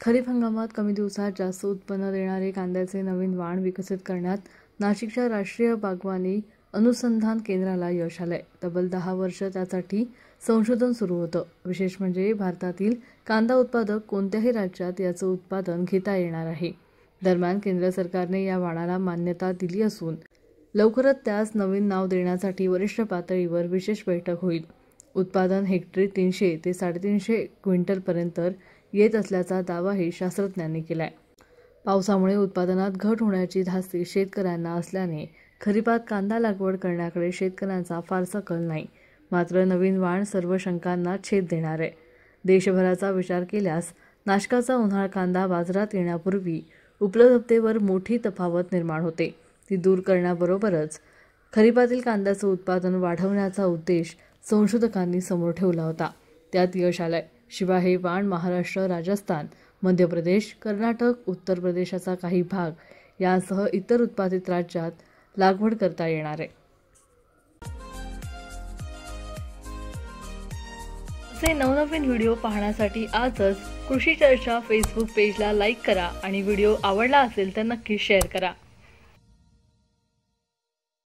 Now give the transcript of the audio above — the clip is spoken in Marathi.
खरीप हंगामात कमी दिवसात जास्त उत्पन्न देणारे कांद्याचे नवीन वाण विकसित करण्यात नाशिकच्या राष्ट्रीय बागवानी अनुसंधान केंद्राला यश आलंय। तब्बल 10 वर्ष त्यासाठी संशोधन सुरू होतं। विशेष म्हणजे भारतातील कांदा उत्पादक कोणत्याही राज्यात याचं उत्पादन घेता येणार आहे। दरम्यान केंद्र सरकारने या वाणाला मान्यता दिली असून लवकरच त्यास नवीन नाव देण्यासाठी वरिष्ठ पातळीवर विशेष बैठक होईल। उत्पादन हेक्टरी 300 ते 350 क्विंटलपर्यंत येत असल्याचा दावाही शास्त्रज्ञांनी केलाय। पावसामुळे उत्पादनात घट होण्याची धास्ती शेतकऱ्यांना असल्याने खरीपात कांदा लागवड करण्याकडे शेतकऱ्यांचा फारसा कल नाही। मात्र नवीन वाण सर्व शंकांना छेद देणार आहे। देशभराचा विचार केल्यास नाशकाचा उन्हाळ कांदा बाजारात येण्यापूर्वी उपलब्धतेवर मोठी तफावत निर्माण होते। ती दूर करण्याबरोबरच खरीपातील कांद्याचं उत्पादन वाढवण्याचा उद्देश संशोधकांनी समोर ठेवला होता। त्यात यश आलंय। शिवाय हे वाण महाराष्ट्र, राजस्थान, मध्य प्रदेश, कर्नाटक, उत्तर प्रदेशाचा काही भाग यासह इतर उत्पादित राज्यात लागवड करता येणार आहे। असे नवनवीन व्हिडिओ पाहण्यासाठी आजच कृषी चर्चा फेसबुक पेजला लाईक करा आणि व्हिडिओ आवडला असेल तर नक्की शेअर करा।